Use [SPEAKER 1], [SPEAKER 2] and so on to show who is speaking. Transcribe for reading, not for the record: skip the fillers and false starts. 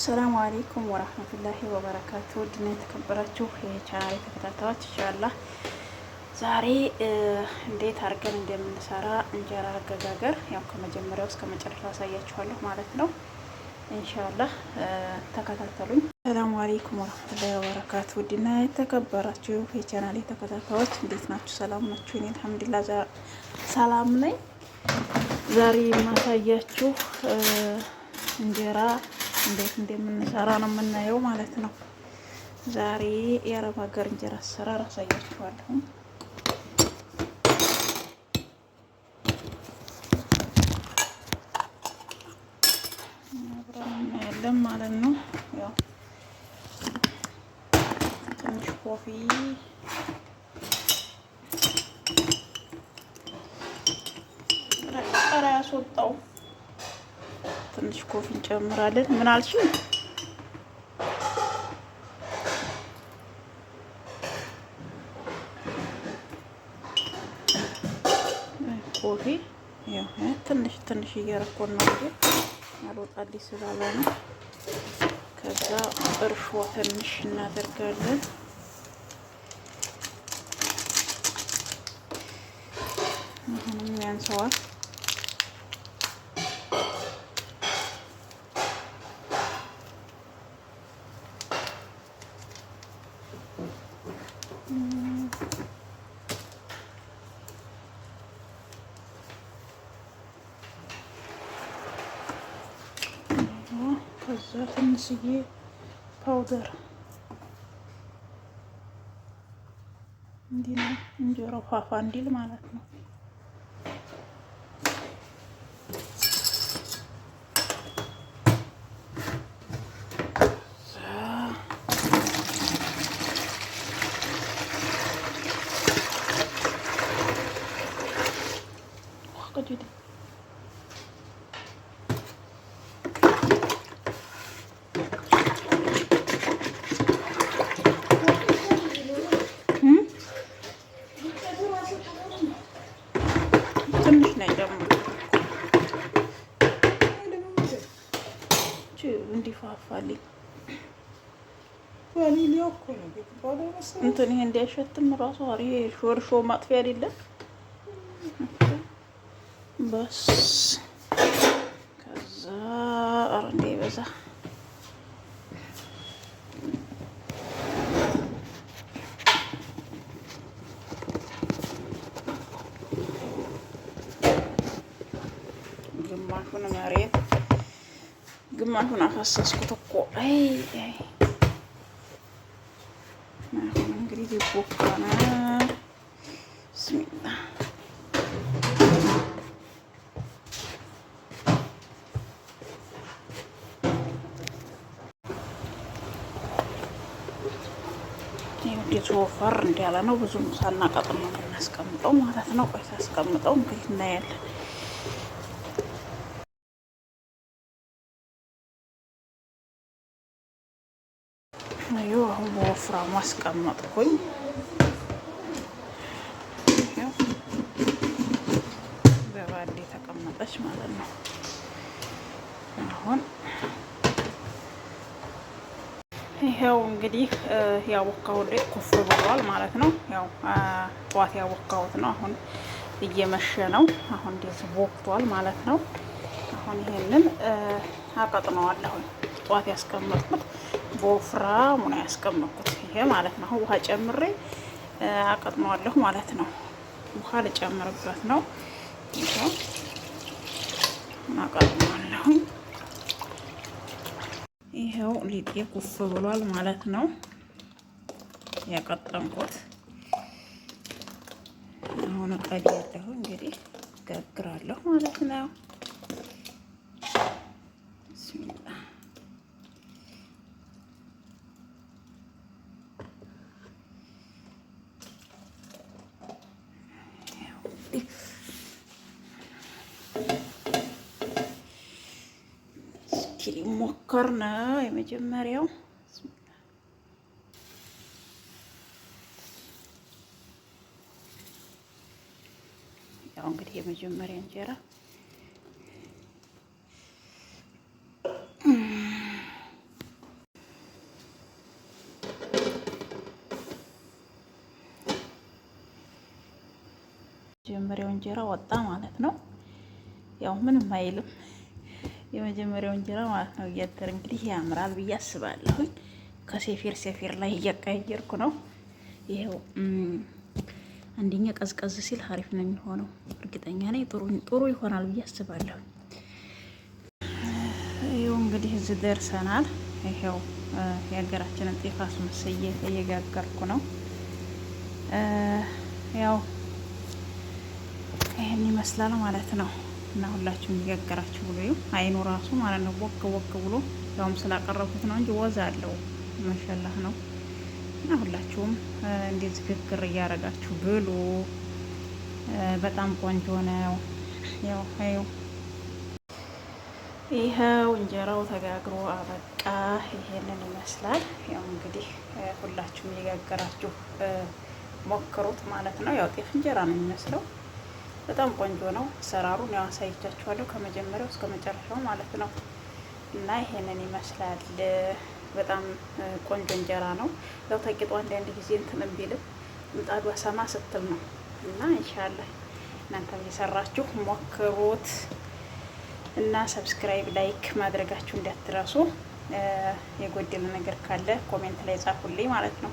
[SPEAKER 1] ሰላም አለይኩም ወራህመቱላሂ ወበረካቱ። ድና የተከበራችሁ የቻናሌ ተከታታዮች ኢንሻአላህ ዛሬ እንዴት አድርገን እንደምንሰራ እንጀራ አገጋገር ያው ከመጀመሪያው እስከ መጨረሻው አሳያችኋለሁ ማለት ነው። ኢንሻአላህ ተከታተሉኝ። ሰላም አለይኩም ወራህመቱላሂ ወበረካቱ። ድና የተከበራችሁ የቻናሌ ተከታታዮች እንዴት ናችሁ? ሰላም ናችሁ? እኔ አልሐምዱሊላህ ሰላም ነኝ። ዛሬ የማሳያችሁ እንጀራ እንዴት እንደምንሰራ ነው የምናየው ማለት ነው። ዛሬ የአረብ ሀገር እንጀራ አሰራር አሳያችኋለሁ። አብረን እናያለን ማለት ነው። ያው ትንሽ ኮፊ ቀራ ያስወጣው ትንሽ ኮፊ እንጨምራለን። ምን አልሽ? ኮፊ ያው ትንሽ እየረኮን ነው እንጂ አልወጣልኝ ስላለ ነው። ከዛ እርሾ ትንሽ እናደርጋለን። አሁንም ያንሰዋል። ከዛ ትንሽዬ ፓውደር እንዲህ ነው እንጀራው ፋፋ እንዲል ማለት ነው። ትንሽ ነው የጨመርኩት እንዲፋፋልኝ እንትን ይሄ እንዲያሸትም ራሱ አሪፍ ሾርሾ ማጥፊያ አይደለም። በስ ከዛ አረንዴ በዛ ግማሹን መሬት ግማሹን አፈሰስኩት እኮ። አይ አሁን እንግዲህ ይቦካና ብስሚላ ይሄ ወፈር እንዳለ ነው። ብዙም ሳናቀጥም ነው የምናስቀምጠው ማለት ነው። ቆይ ሳስቀምጠው እንግዲህ እናያለን። አዩ አሁን በወፍራሙ አስቀመጥኩኝ። በባዴ ተቀመጠች ማለት ነው። አሁን ይሄው እንግዲህ ያቦካሁት ኩፍ ብሏል ማለት ነው። ያው ጠዋት ያቦካሁት ነው። አሁን እየመሸ ነው። አሁን እንደዚህ ቦክቷል ማለት ነው። አሁን ይሄንን አቀጥነዋለሁ። ጠዋት ያስቀመጥኩት በወፍራሙ ነው ያስቀመጥኩት ይሄ ማለት ነው። ውሃ ጨምሬ አቀጥነዋለሁ ማለት ነው። ውሃ ልጨምርበት ነው። ይሄው አቀጥነዋለሁ። ይሄው ሊጤ ኩፍ ብሏል ማለት ነው። ያቀጠንኩት አሁን ቀዲያለሁ እንግዲህ ጋግራለሁ ማለት ነው። ሞከር ነው የመጀመሪያው። ያው እንግዲህ የመጀመሪያ እንጀራ የመጀመሪያው እንጀራ ወጣ ማለት ነው። ያው ምንም አይልም የመጀመሪያው እንጀራ ማለት ነው። እያደር እንግዲህ ያምራል ብዬ አስባለሁኝ። ከሴፌር ሴፌር ላይ እያቀያየርኩ ነው። ይሄው አንደኛ ቀዝቀዝ ሲል አሪፍ ነው የሚሆነው። እርግጠኛ ነኝ ጥሩ ይሆናል ብዬ አስባለሁ። ይሄው እንግዲህ እዚህ ደርሰናል። ይሄው የሀገራችንን ጤፍ አስመስዬ እየጋገርኩ ነው። ያው ይሄን ይመስላል ማለት ነው። እና ሁላችሁም እየጋገራችሁ ብሎ አይኑ ራሱ ማለት ነው ወክ ወክ ብሎ ያውም ስላቀረብኩት ነው እንጂ ወዝ አለው ማሻአላህ ነው። እና ሁላችሁም እንደዚህ ግግር እያደረጋችሁ ብሉ። በጣም ቆንጆ ነው። ይኸው እንጀራው ተጋግሮ አበቃ። ይሄንን ይመስላል። ያው እንግዲህ ሁላችሁም እየጋገራችሁ ሞክሩት ማለት ነው። ያው ጤፍ እንጀራ ነው የሚመስለው። በጣም ቆንጆ ነው። አሰራሩን ያው አሳይቻችኋለሁ ከመጀመሪያው እስከ መጨረሻው ማለት ነው። እና ይሄንን ይመስላል። በጣም ቆንጆ እንጀራ ነው። ያው ተቂጦ አንዳንድ ጊዜ እንትን ቢልም ምጣዷ ሰማ ስትል ነው። እና ኢንሻአላህ እናንተም እየሰራችሁ ሞክሩት እና ሰብስክራይብ ላይክ ማድረጋችሁ እንዳትረሱ። የጎደለ ነገር ካለ ኮሜንት ላይ ጻፉልኝ ማለት ነው።